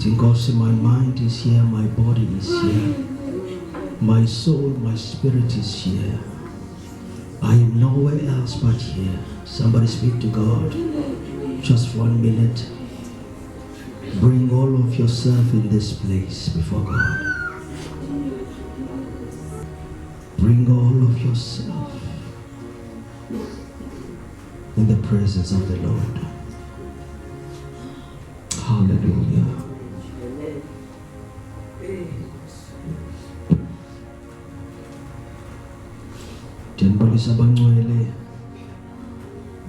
Because my mind is here, my body is here, my soul, my spirit is here. I am nowhere else but here. Somebody speak to God. Just 1 minute. Bring all of yourself in this place before God. Bring all of yourself in the presence of the Lord. Hallelujah. Ndiyanibulisa abangcwele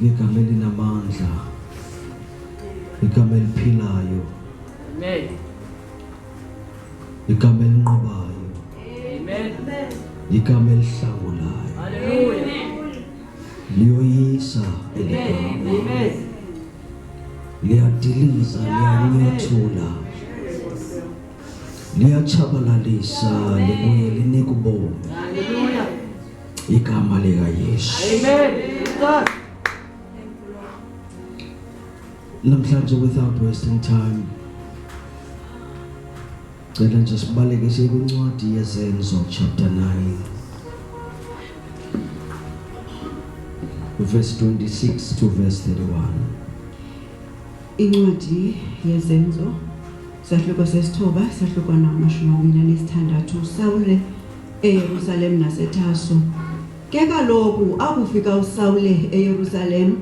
ngegama elinamandla, igama eliphilayo, amen, igama elinqobayo, amen, igama elihlangulayo, haleluya, liyoyisa eligama, amen, liyadiliza, liyanyathula, liyachabalalisa, libuye linika ubomi, haleluya, igama lika Yesu, amen. Namhlanje without wasting time, cela nje sibalekise kwincwadi yezenzo chapter 9 verse 26 to verse 31. Incwadi yezenzo sahluko sesithoba sahluko na-26 uSawule eYerusalem naseThaso. Ke kaloku akufika uSawule eYerusalem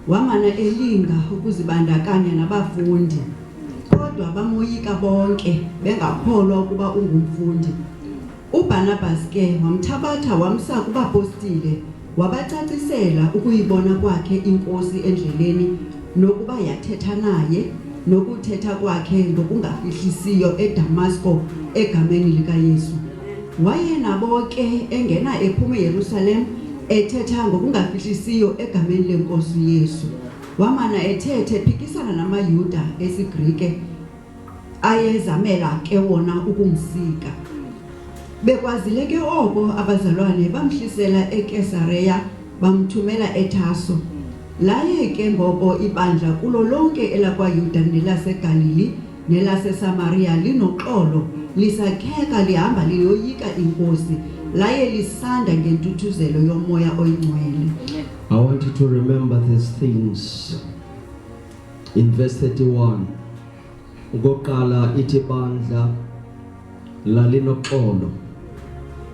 wamana elinga ukuzibandakanya nabafundi, kodwa bamoyika bonke bengakholwa ukuba ungumfundi. uBarnabas ke wamthabatha wamsa kubapostile, wabacacisela ukuyibona kwakhe inkosi endleleni nokuba yathetha naye nokuthetha kwakhe ngokungafihlisiyo eDamasko egameni lika Yesu. Wayenabo ke engena ephuma eYerusalem ethetha ngokungafihlisiyo egameni lenkosi Yesu. Wamana ethethe phikisana namaYuda esiGrike ayezamela ke wona ukumsika. Bekwazile ke oko abazalwane bamhlisela eKesareya bamthumela eThaso. Laye ke ngoko ibandla kulo lonke elakwaYuda nelaseGalili nelaseSamaria linoxolo, lisakheka lihamba liyoyika inkosi, laye lisanda ngentuthuzelo yomoya oyingcwele. I want you to remember these things. In verse 31, ukoqala ithi bandla lalinoxolo.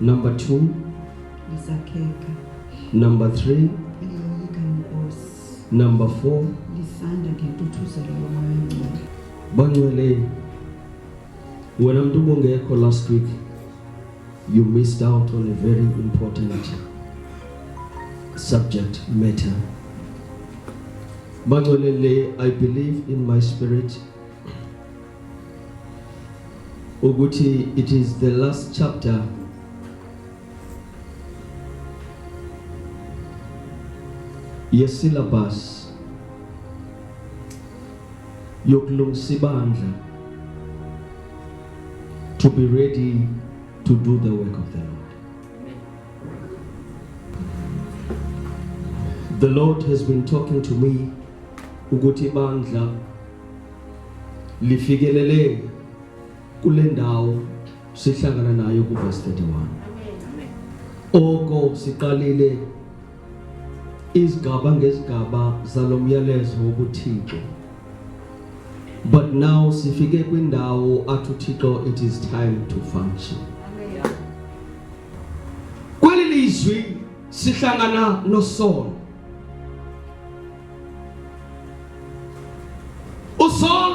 Number 2, lisakheka. Number 3, liyoyika inkosi. Number 4, lisanda ngentuthuzelo yomoya oyingcwele. Bangcwele, when umuntu bongekho last week, you missed out on a very important subject matter. Bangcwele, I believe in my spirit ukuthi it is the last chapter yesyllabus yokulungisa ibandla to be ready to do the work of the Lord. The Lord has been talking to me ukuthi ibandla lifikelele kule ndawo sihlangana nayo ku verse 31. Oko siqalile izigaba ngezigaba zalomyalezo wobuthixo, but now sifike kwindawo athi uThixo it is time to function. Kweli lizwi sihlangana noSaul. uSaul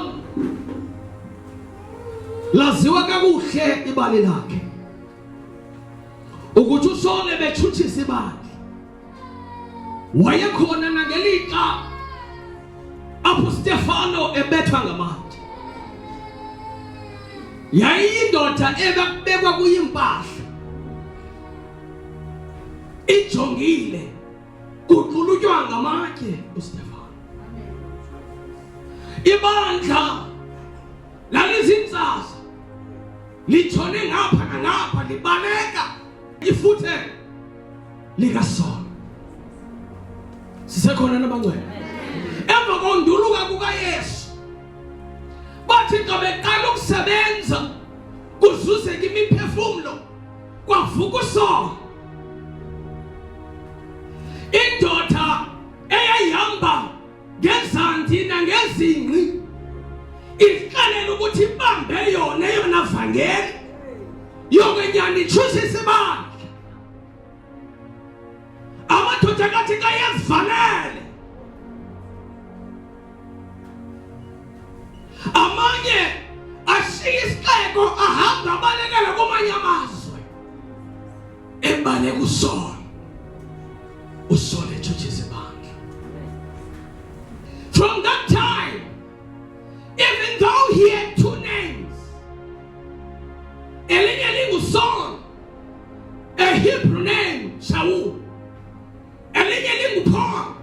laziwa kakuhle ibali lakhe ukuthi uSaul ebethuthisa ibali. Wayekhona nangelixa apho Stefano ebethwa ngamatshe. Yayindoda ebekwa kuyimpahla, ijongile kuqulutywa ngamatshe uStefano. Ibandla lalizintsasa litshone ngapha nangapha libaleka ifuthe likaSaul. Sisekhona nabangcwele emva kokunduluka kukaYesu bathi xa beqala ukusebenza kuzuzeke imiphefumulo kwavuka uSaul. Indoda eyayihamba ngezandi nangezinqi iqalela ukuthi ibambe yona vangeli yonke nyani ichusise ibandla. Amadoda kathi kayazivalele, amanye ashiya isixeko ahamba abalekela kumanye amazwe ebaleka uSaul. uSaul echusise ibandla. From that time, even though he had two names, elinye linguSaul, a Hebrew name Shaul, elinye linguPaul,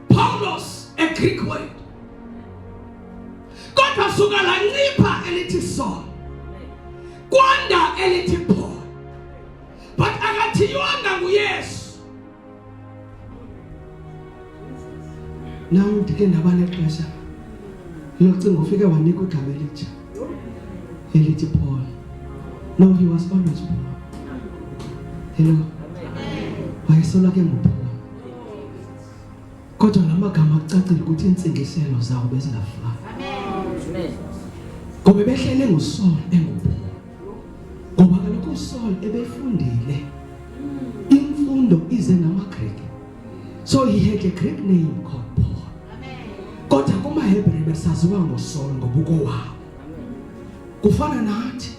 Paulos, a Greek word. Kodwa suka lancipha elithi Saul, kwanda elithi Paul, but akathiyanga nguYesu. Now ndike ndabana xesha locinga ufike wanika igama elitsha elithi Paul. No, he was always Paul. Hello. Wayesola ke nguPaul. Kodwa lamagama akucacile ukuthi intsingiselo zawo bezingafani. Amen. Ngoba behlele nguSaul enguPaul. Ngoba kaloku uSaul ebefundile imfundo ize ngamaGreek. So he had a Greek name called Paul. Kodwa kumaHebrew besaziwa ngoSaul ngobuko wabo. Kufana nathi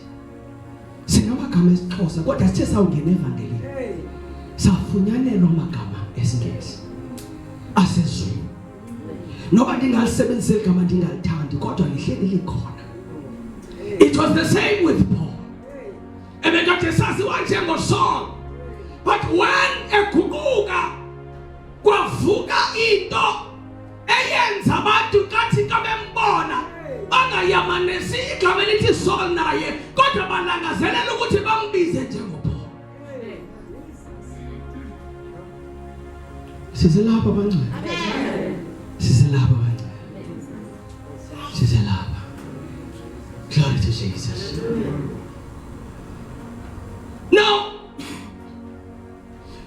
sinamagama esiXhosa kodwa sithe sawungena evangelini safunyanelwa amagama esiNgesi asezulu. Noba ndingalisebenzisa igama ndingalithandi kodwa lihleli likhona. It was the same with Paul. Ebekade saziwa njengoSaul, but when eguquka kwavuka into eyenza abantu kathi kabembona bangayamanisi igama elithi Saul naye kodwa balangazelela ukuthi bambize njengoPaul. Sizelapha bangcwele. Amen. Sizelapha bangcwele. Sizelapha. Glory to Jesus. Now,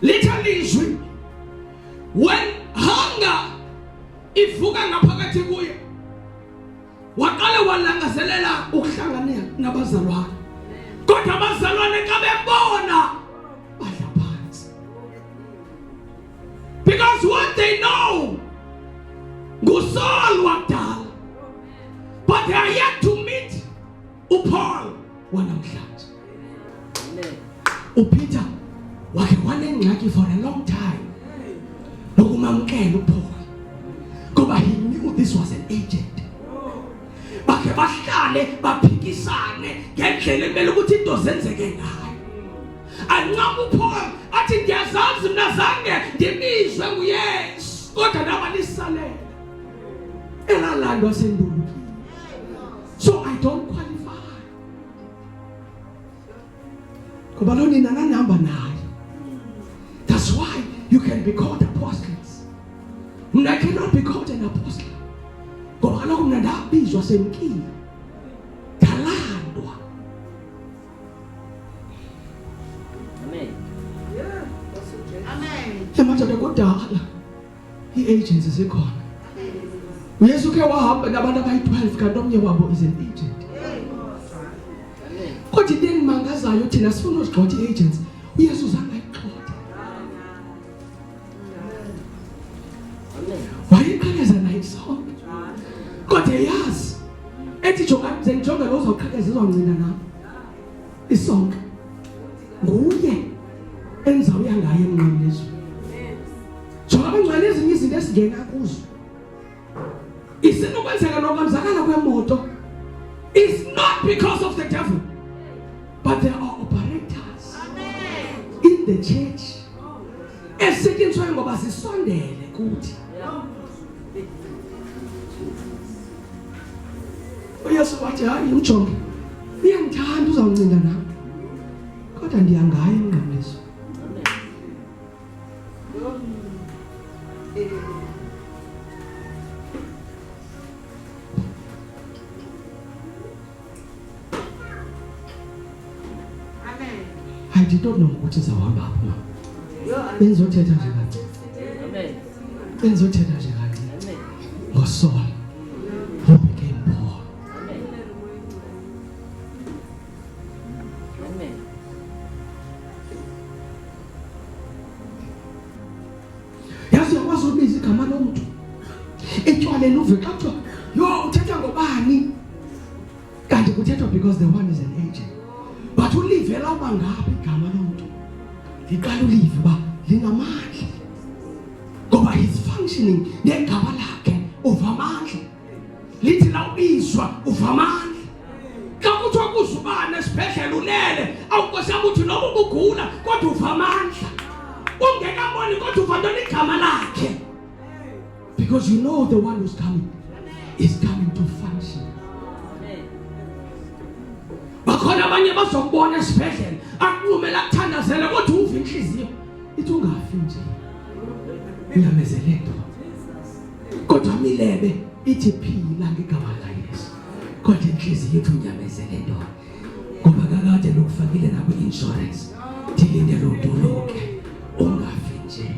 literally, when hunger ivuka ngaphakathi kuye, waqala walangazelela ukuhlangana nabazalwane. Kodwa abazalwane kabembona badla phansi. Because what they know nguSaul wakudala, but they are yet to meet uPaul wanamhlanje. uPeter wake wanengxaki for a long time nokumamkela uPaul ngoba he knew this was an agent. Bakhe bahlale baphikisane ngendlela emele ukuthi into zenzeke ngayo. Anqaba uPaul athi ndiyazazi mina zange ndimizwe nguYesu kodwa nabalisalela elalandwa sendulo. So I don't qualify. Ngoba lo nina nanihamba naye. That's why you can be called apostles. I cannot be called an apostle. Ngoba kaloku mina ndabizwa semkile. Ndalandwa. Amen. Yeah. Amen. Emadoda kodala i-agents zikhona. uYesu ke wahamba nabantu abayi-12 kanti omnye wabo is an agent. Kodwa into engimangazayo thina sifuna uzigxotha i-agents. uYesu uzange ayigxothe. Wayeqhakeza naye sonke. Kodwa yazi ethi njengoba lo uzawuqhakeza uzawuncina nawe isonke nguye enzawuya ngaye emnqameni ezweni. Njengoba bengcwele ezinye izinto esingena kuzo isenokwenzeka nokwenzakala kwemoto is not because of the devil, but there are operators in the church esetyenziswayo ngoba zisondele kuthi. uYesu wathi hayi umjonge uyangithanda uzawuncina nawe kodwa ndiyangaya emnqameni ezweni. I did not know ukuthi izawahamba apha. Benzothetha nje kancane. Amen. Benzothetha nje kancane. Amen. NgoSaul who became Paul. Amen. Amen. Yazi yakwazi ukubiza igama lomuntu. Etshwaleni uve xa kuthiwa yo uthetha ngobani? Kanti kuthethwa because the one is an agent. But ulive la uba ngapha igama lomuntu. Liqala ulive ba lingamandla. Ngoba he's functioning negama lakhe uvamandla. Lithi la ubizwa uvamandla. Xa kuthiwa kuzubana esibhedlela ulele awukosa ukuthi noma ubugula kodwa uvamandla. Ungekaboni kodwa uvandona igama lakhe. Because you know the one who's coming is coming to function. Bakhona abanye bazokubona esibhedlela akumela kuthandazela kodwa uva inhliziyo ithi ungafi nje. Uyamezele nto. Kodwa milebe ithi phila ngegama laYesu. Kodwa inhliziyo ithi unyamezele nto. Ngoba kakade lokufakile nabo insurance. Dilinde lo doloke ungafi nje.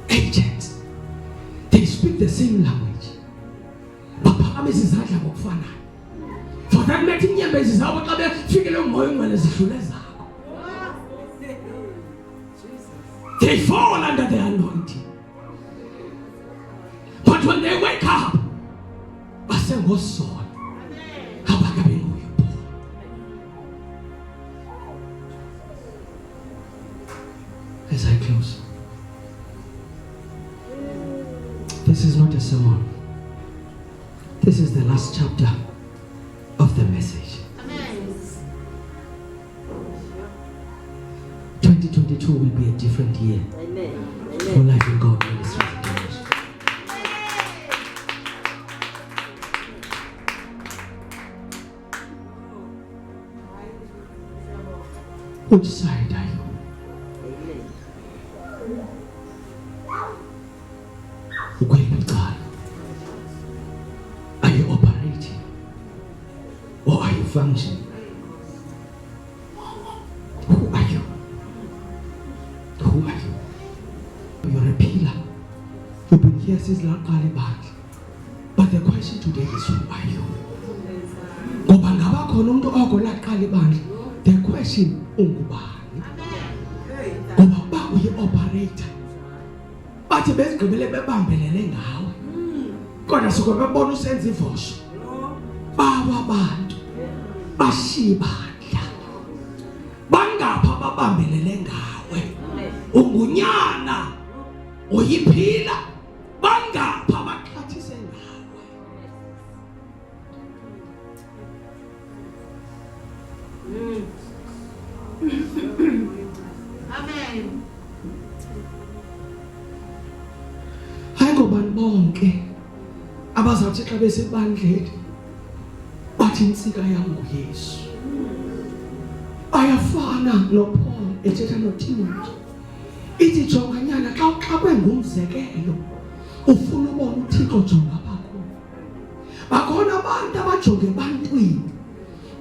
Agents, they speak the same language. Baphakama izandla ngokufanayo. For that matter inyembezi zabo xa befikele umoya ongcwele zidlule zakho. They fall under the anointing. But when they wake up, base ngoSaul. Abakabe nguye Paul. As I close, this is not a sermon. This is the last chapter of the message. Amen. 2022 will be a different year Amen. for Life in God Ministries International. Which side are you? Ukweliphi? Are you operating or are you functioning? Who are you? Who are you? You're a pillar. You've been here since laqala ibandla. But the question today is, who are you? Ngoba ngaba khona umuntu okolaqala ibandla. The question, ungubani? Ngoba ba uyi-operator. Bathi bezigqibele bebambelele ngawe. Kodwa sokubona usenza ivosho. Bawa abantu bashibandla. Bangapha babambelele ngawe. Ungunyana uyiphila. Bangapha baxhathise ngawe. Amen. Hayi ngobani bonke abazawuthi xa besebandleni bathi insika yami nguYesu. Ayafana noPaul ethetha noTimothy. Ithi jonganyana xa kwengumzekelo ufuna ubona uThixo jonga bakho. Bakhona abantu abajonge ebantwini.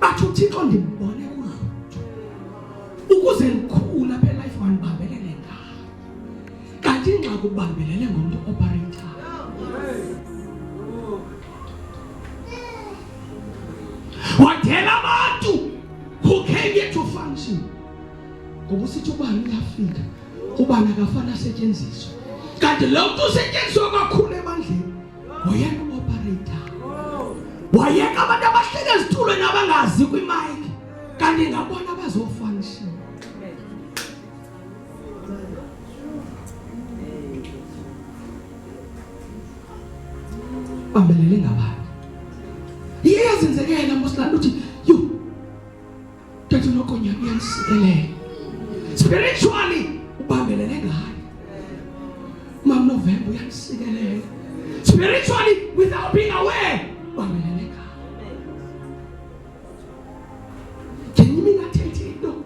Bathi uThixo ndimbone kulutho. Ukuze ngikhula phela life mandibambelele ngayo. Kanti ingxaki ubambelele ngomuntu operator. Wadela abantu who came here to function. Ngoba usithi ubani uyafika. Ubani akafana asetshenziswe. Kanti lo muntu usetshenziswa kakhulu ebandleni. Oyena operator. Wayeka abantu abahleka ezitulweni abangazi kwimic. Kanti ngabona abazofunction. Bambelele ngabani? Iyazenzekela mosilanda uthi yo Thathu nokonyana uyanisikelele. Spiritually ubambelele ngayo. Mam November uyanisikelele. Spiritually without being aware ubambelele ngayo. Can you mean that into?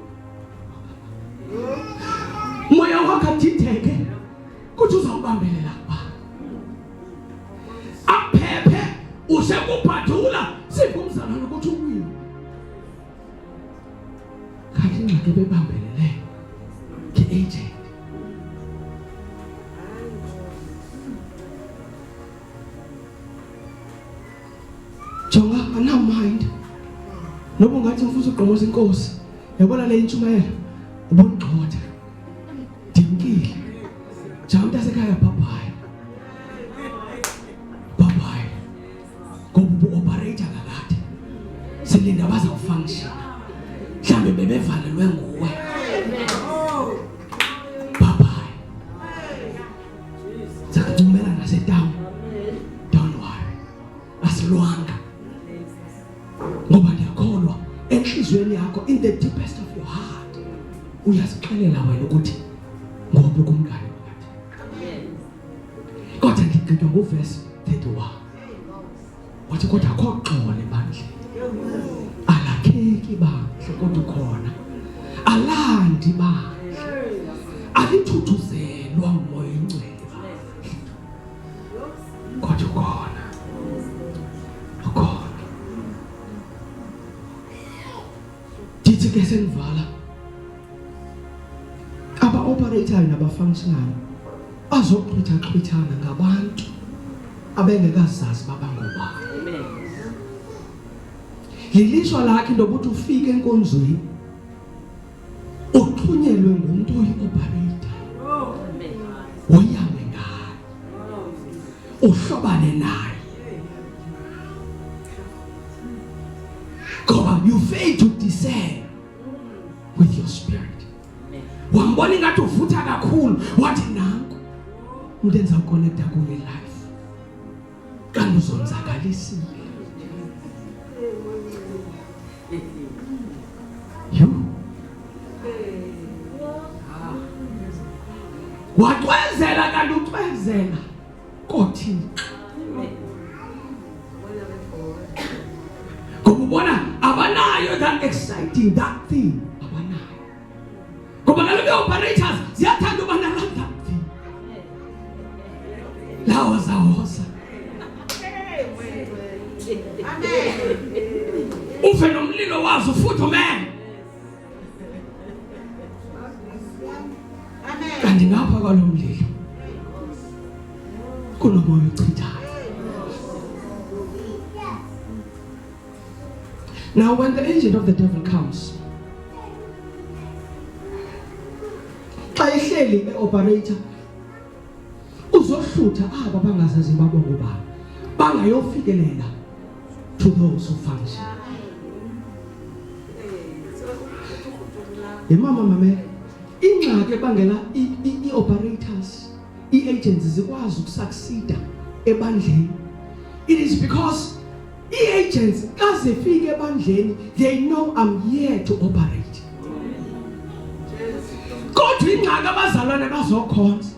Moya wakho ditheke kuthi uzawubambelela kuba. Aphe ke bebambelele ke agent jonga ana mind noba ungathi mfuso uqomoza inkosi yabona le intshumayelo ubongqotha dimkile jamta sekhaya bye ngoba operator kakade silinda bazawufunction mhlambe bebevalelwe nguwe bye zakuncumela nasetown don't worry asilwanga ngoba ndiyakholwa enhlizweni yakho in the deepest of your heart uyasixelela wena ukuthi ngoba kumngane wakhe kodwa ngigqitha ngoverse 31 wathi kodwa akho xole bandle alakheki bandle kodwa khona alandi bandle alithuthuzelwa umoya ingcwele kodwa khona dithi ke sengivala aba operator naba functional azoqhitha ngabantu abengekazazi babangobani lilishwa lakhe ndokuthi ufike enkonzweni uxhunyelwe ngumuntu oyi-operator oyame ngayo uhlobane naye ngoba you fail to discern with your spirit wambona ingathi uvutha kakhulu wathi nanku umuntu enza uconnecta kuye life kanti uzonzakalisile waqwezela kanti ucwezela koThixo ngoba ubona abanayo that exciting that thing abanayo ngoba kaloku operators ziyathanda uba na that thing lawa zawosa ufe nomlilo wazo futhi man kanti ngapha kwalomlilo kunomoya ochithayo. Now when the agent of the devil comes, xa ehleli e-operator uzohlutha aba bangazazi babongobani bangayofikelela to those who function. Mama mame ingxaki ebangela i-operators i-agents zikwazi ukusucceed ebandleni, it is because i-agents xa zifika ebandleni they know I'm here to operate. Kodwa ingxaki abazalwane bazokhonza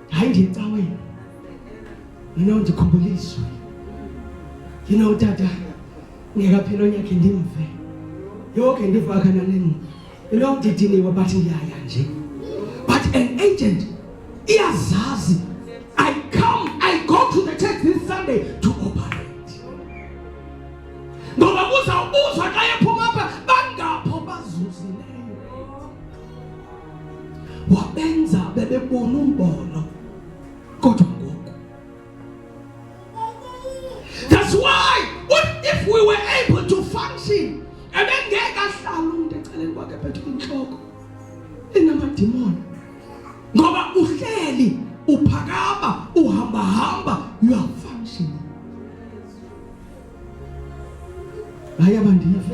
hayi ndiyecaweni, ndikhubuliswe, tata ngekaphela onyakhe ndimve yonke ndivakana nini ndidiniwe but ndiyaya nje. But an agent iyazazi I go to the church this Sunday to operate. Ngoba uzawubuzwa xa ephuma apha bangapho bazuzileyo wabenza bebebona umbono kodwa ngoku. That's why if we were able to function ebengeke ahlala umuntu eceleni kwakhe phethe inhloko enamadimoni, ngoba uhleli uphakama uhamba you are functioning. Ayabandive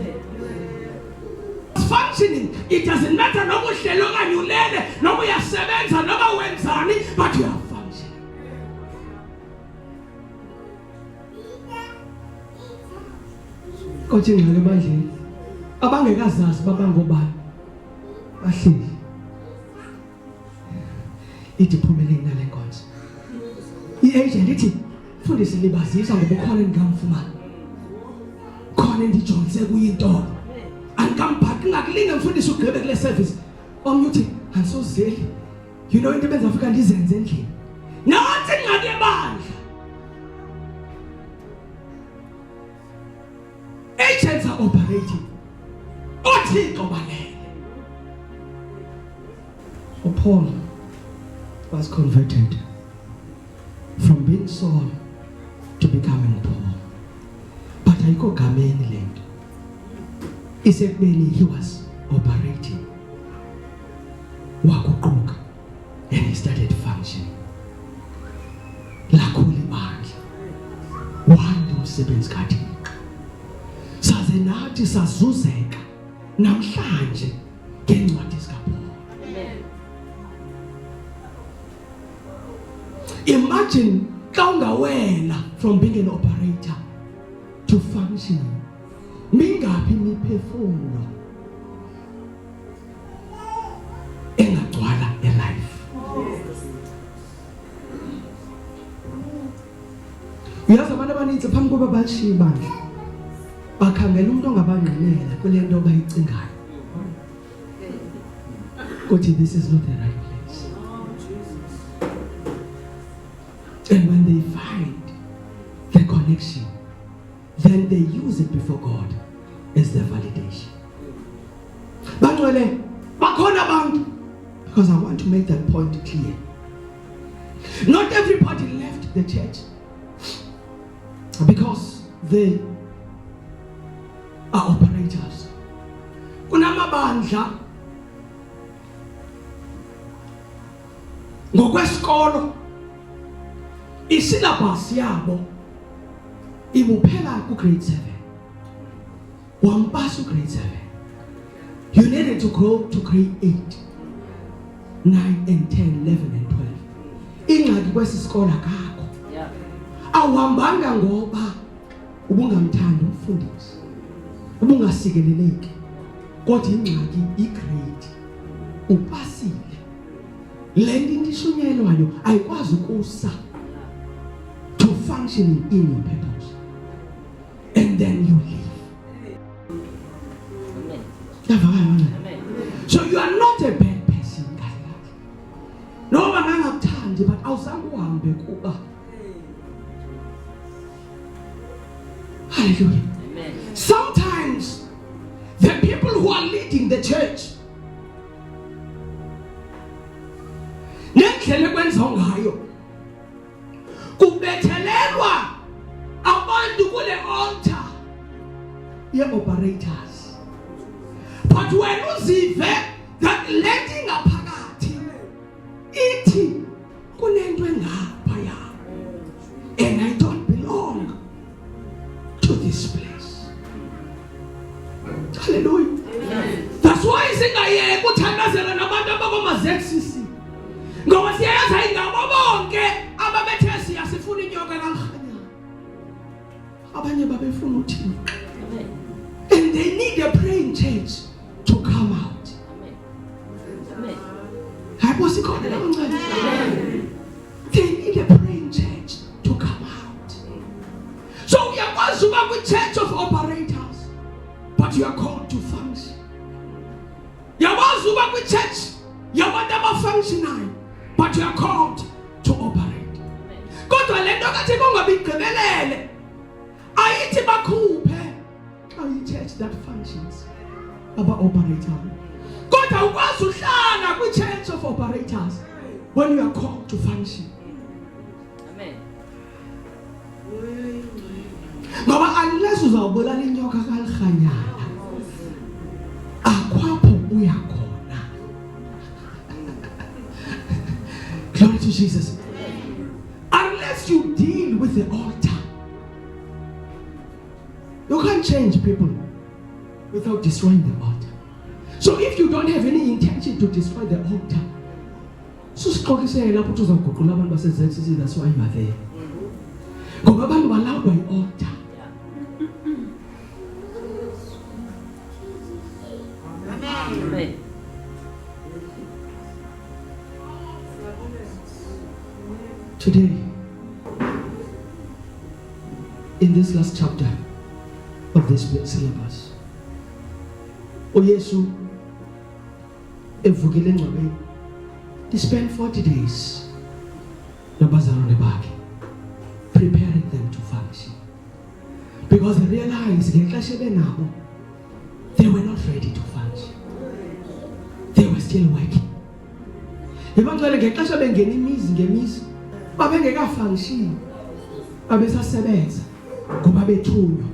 functioning, it doesn't matter noma uhleli okanye ulele noma uyasebenza noma wenzani, but you are functioning. Kodwa ingxaki ebandleni abangekazazi babangobani bahleli ithi phumeleni nale nkonzo. I-agent ithi mfundisi libazisa ngoba khona engikamfumana, khona endijonse kuyintolo angikamphaki ngakulinga mfundisi ugqibe kule service. Omnye uthi ansozeli into ebenza afika ndizenze endlini nansi ingxaki ebandla. Agents are operating. Othixo balele For Paul was converted from being Saul to becoming Paul. But I go Gameni land. He said mainly he was operating. Wakukuka. And he started functioning. Lakuli baki. Wanda umsebenzi kaThixo. Saze nathi sazuzeka namhlanje ngencwadi zikaPaul. Amen. Imagine kawungawela from being an operator to functioning. Mingaphi imiphefumulo engagcwala elife. Uyazi abantu abaninzi phambi kokuba bashiye ibandla bakhangela umuntu ongabangqinela kule nto bayicingayo. Kodwa this is not the right place. And when they find the connection, then they use it before God as their validation. Bangcwele bakhona abantu, because I want to make that point clear. Not everybody left the church because they are operators. Kunamabandla ngokwesikolo isyllabus yabo ibuphela ku grade 7. Wampasa grade 7. You needed to grow to grade 8, 9 and 10, 11 and 12. Ingxaki kwesisikolo akakho. Yeah. Awuhambanga ngoba ubungamthanda umfundisi. Ubungasikeleleki. Kodwa ingxaki igrade. Upasile. Le nto indishunyelwayo ayikwazi ukusa to functioning in your purpose. And then you leave. Amen. So you are not a bad person, guys. No one angakuthandi, but awuzange uhambe kuba. Hallelujah. Amen. Sometimes the people who are leading the church nendlela ekwenziwa ngayo kubethelelwa abantu kule altar ye-operators. But when uzive that lady ngaphakathi ithi kunento engaphaya and I don't belong to this place. Hallelujah. That's why singayeke uthandazela nabantu abakoma-ZCC. Ngoba siyayazi ingabo bonke ababethe siyasifuna inyoka kaNganyana. Abanye babefuna uThixo. Amen. And they need a praying church to come out. Amen. Hayibo sikhona la kancane. They need a praying church to come out. So uyakwazi uba kwi-church of operators, but you are called to function. Uyakwazi uba kwi-church yabantu abafunctionayo, but you are called to operate. Kodwa le nto kathi kungabigqibelele ayithi bakhuphe ayi-church that functions aba-operator. Kodwa ukwazi uhlala kwi-church of operators when you are called to function. Amen. Ngoba unless uzawubulala inyoka kaNganyana akwapho uyakhona. Glory to Jesus. Unless you deal with the altar, you can't change people without destroying the altar. So if you don't have any intention to destroy the altar, susixokisele lapho uzaguqula abantu base-ZCC. That's why you are there. Ngoba abantu balawulwa i-altar. Amen. Today, in this last chapter of this syllabus, uYesu evukile engcwabeni, he spent 40 days nabazalwane bakhe preparing them to function, because they realized ngexesha benabo they were not ready to function. They were still working. Ngibangcwele ngexesha bengena imizi ngemizi babengekafunction abesasebenza ngoba bethunywa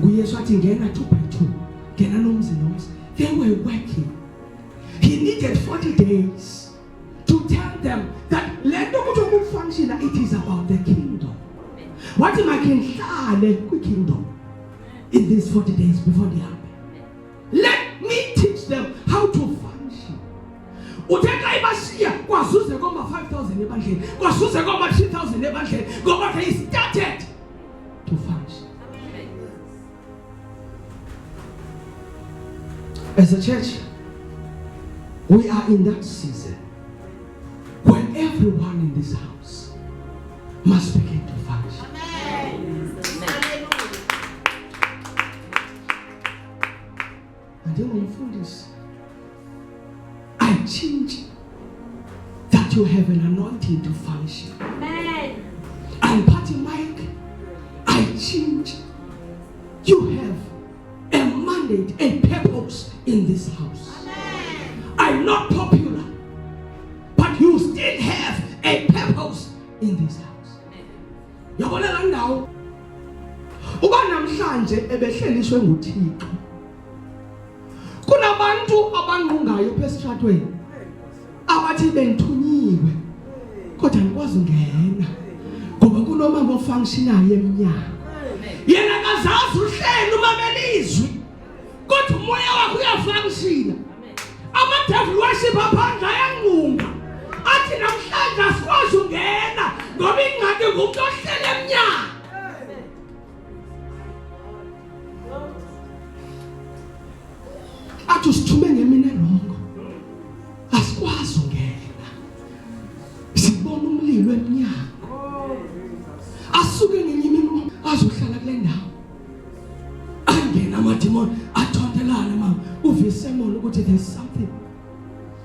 nguYesu athi ngena 2 by 2 ngena nomzi nomzi. They were working. He needed 40 days to tell them that lento ukuthi ukufunction it is about the kingdom. Wathi makenhlale kwi-kingdom in these 40 days before they happen. Let me teach them how to function. Uteka ibashiya kwazuze koma 5,000 ebandleni, kwazuze koma 3,000 ebandleni ngoba they started to function. As a church, we are in that season where everyone in this house must begin to function. I change that you have an anointing to function. Amen. And Patty Mike, I change you have a mandate, a purpose in this house. Amen. I'm not popular, but you still have a purpose in this house. Yabona la ndawo uba namhlanje ebehleliswe nguThixo. Kunabantu abanqungayo phesitratweni abathi bengithunyiwe kodwa ngikwazi ngena ngoba kunomama ofunctionayo eminyaka. Yena akazazi uhlelo mamelizwi kodwa umoya wakhe uyafunctiona. Ama-devil worship aphandle ayanqunga athi namhlanje asikwazi ungena ngoba ingxaki ngumuntu ohlele eminyaka. Athi usithume ngemini erongo asikwazi ungena sibona umlilo eminyango asuke ngenye imini azohlala kule ndawo angena amadimoni athontelana mama uvisemona ukuthi there's something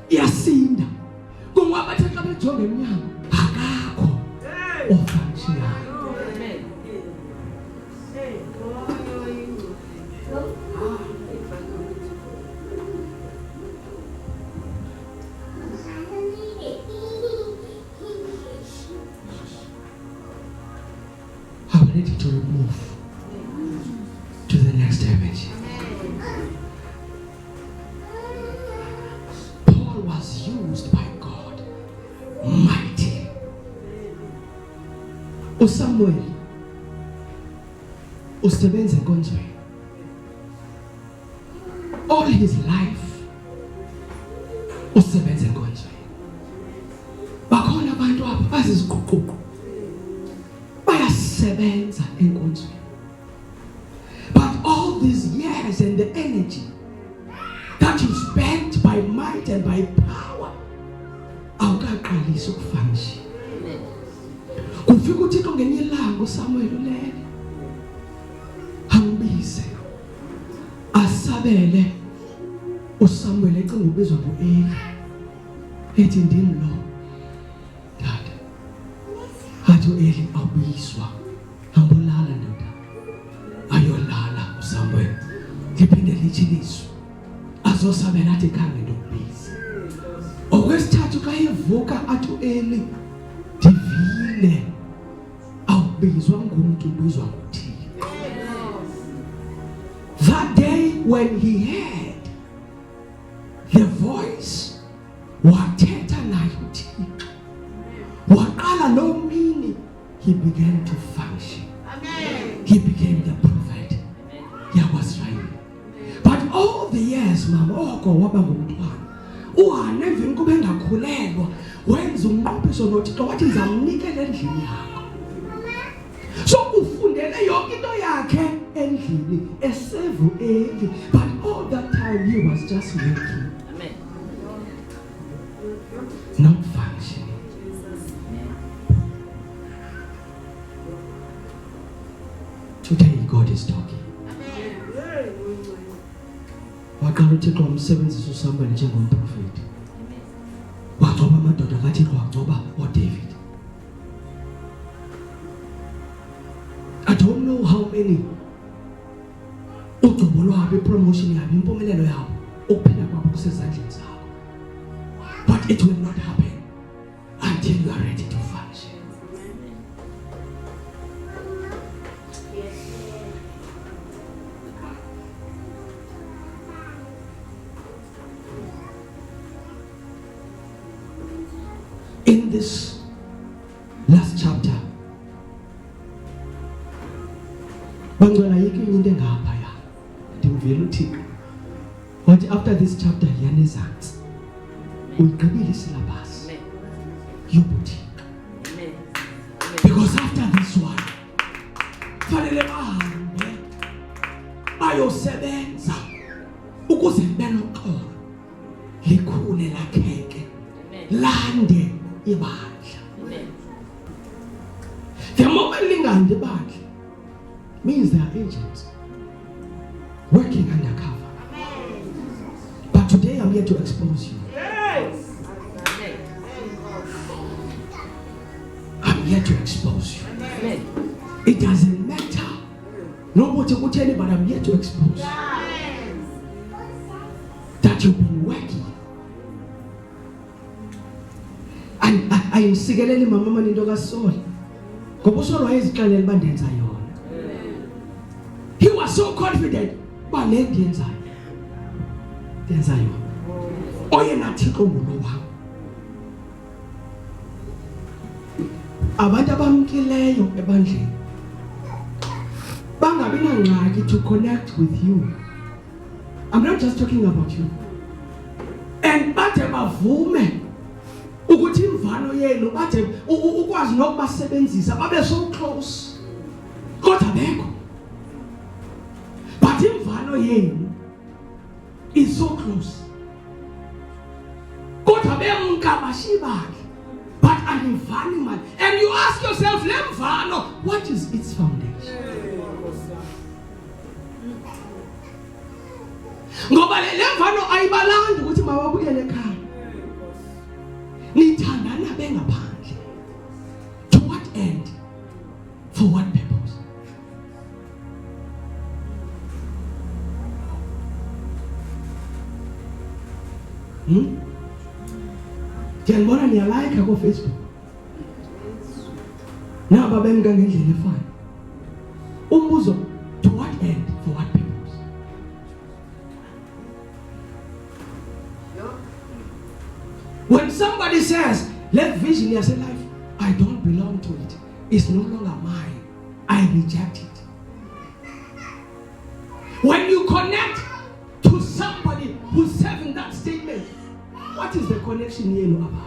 iyasinda kungoba bathe xa bejonga eminyango akakho ofunctionayo. Ready to move to the next dimension. Paul was used by God mighty. Samuel usebenza enkonzweni all his life usebenza enkonzweni. Bakhona abantu apha baziziquququ bayasebenza enkonzweni. But all these years and the energy that you spent by might and by power awukaqalisa ukufunction. Kufika uThixo ngenye ilanga uSamuel ulele ambize asabele uSamuel ecinga ubizwa nguEli ethi ndim lo dad athi uEli awubizwa ambolala ndoda ayolala uSamuel liphinde lichiliswe azosabela athi khange ndokubiza okwesithathu xa evuka athi uEli divile awubizwa ngumuntu ubizwa nguThixo. That day when he heard the voice wathetha naye uThixo waqala lo mini he began to function. Amen. He became the prophet. YakwaSrayeli. But all the years mama oko waba ngumntwana uhane emveni kuba engakhulelwa wenza umnqophiso noThixo wathi ngizamnikela endlini yakho. So ufundele yonke into yakhe endlini eserve uEli, but all that time he was just working. Amen. Not functioning. Today God is talking. Waqala uThixo umsebenzisa uSamuel njengomprofeti. Wagcoba amadoda kaThixo wagcoba uDavid. I don't know how many ugcobo lwabo promotion yabo impumelelo yabo ukuphila kwabo kusezandleni zabo. But it will not happen until you are ready to function. In this last chapter, bangcela yike into engaphaya ndimvela uThixo wathi after this chapter yanezantsi uyigqibile isyllabus yobuThixo, because after this one fanele bahambe bayosebenza ukuze libe noxolo likhule lakheke lande ibandla. The moment lingande ibandla means they are agents working undercover. But today I'm here to expose you. I'm here to expose you. It doesn't matter. Nobody will tell you, but I'm here to expose you. That you've been working. And ayimsikeleli mama into kaSaul. Ngoba uSaul wayezixelela uba ndenza yona. He was so confident uba le ndenza yona. Oyena Thixo ngulo wam. Abantu abamkileyo ebandleni bangabi nangxaki to connect with you. I'm not just talking about you. And bathe bavume ukuthi imvano yenu bathe ukwazi nokubasebenzisa babe so close. Kodwa bekho. But imvano yenu is so close. Kodwa bemka bashibaki. But anivani man. And you ask yourself, lemvano, what is its foundation? Ngoba lemvano ayibalandi ukuthi mawabuyele ekhaya. Nithandana bengaphandle. To what end? For what purpose? Ngiyabona niyalike ko Facebook. Naba bemka ngendlela efana. Umbuzo, to what end? For what purpose? When somebody says, let vision as a life, I don't belong to it. It's no longer mine. I reject it. When you connect to somebody who's serving that statement, what is the connection here about?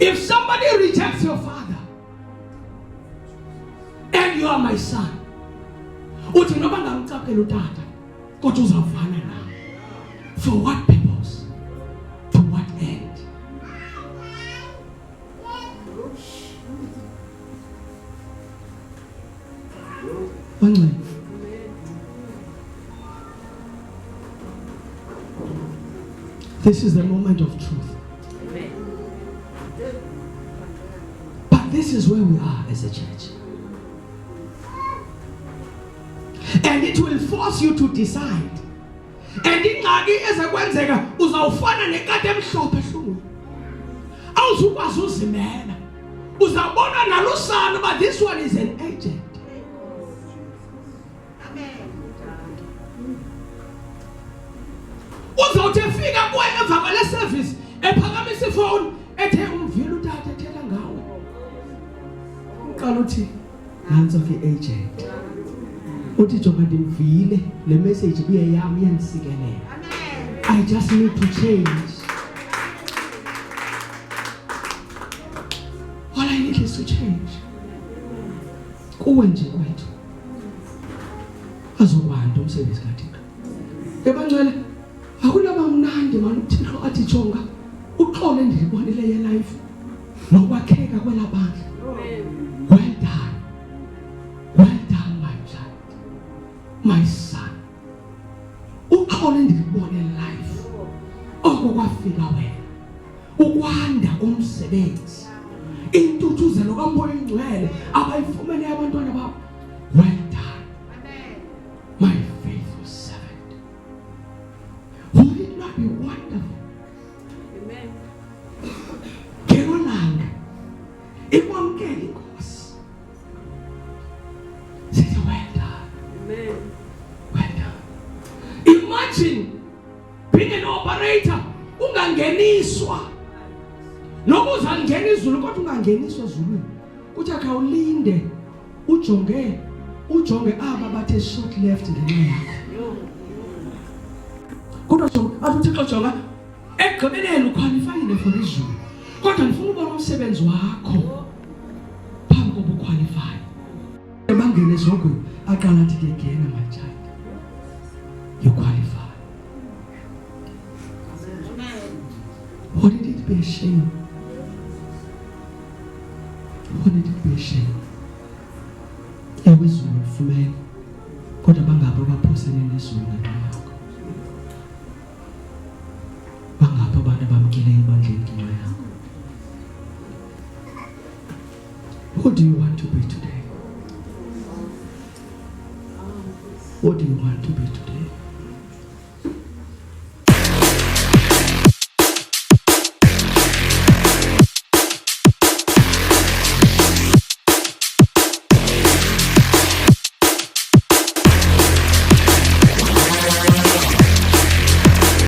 If somebody rejects your father and you are my son, uthi noba ngamcapela utata kodwa uzavana nawe. For what purpose? To what end? Bangcela. This is the moment of truth. But this is where we are as a church. And it will force you to decide. And ingxaki ezekwenzeka uzawufana nekati emhlophe ehlungwini. Awuzukwazi uzimela. Uzabona nalusana but this one is an agent. Uzawuthi efika kuwe emva kwale service ephakamisa ifone ethe umvile utata ethetha ngawe. Uqala uthi nanso ke agent. Uthi jonga ndimvile le message kuye yami yandisikelela. I just need to change. All I need is to change. Kuwe nje kwethu. Azokwanda umsebenzi kaThixo. Ebangcwele akulaba mnandi manje uThixo athi jonga uxolo endilibonile ye life nokwakheka kwelabandla. Well done. Well done my child. My son. Uxolo endilibonile life. Oko kwafika wena. Ukwanda komsebenzi. Intuthuzelo kaMoya Oyingcwele abayifumene abantwana babo. Well done. My faithful servant. Would it not be wonderful ungangeniswa noba uzangena izulu kodwa ungangeniswa ezulwini kuthi akhawulinde ujonge aba bathe short left ngenxa yakho kodwa athi jonga ekugqibeleni uqualifyile for izulu kodwa ngifuna ubona umsebenzi wakho phambi kokuba uqualify bangene ezogwini aqala athi ngena my child you qualify. Wouldn't it be a shame? Wouldn't it be a shame? Ezulu ufumene kodwa bangapha baphosene nezulu ngenxa yakho. Bangapha abantu bamkele ibandla ngenxa yakho. Who do you want to be today? What do you want to be today?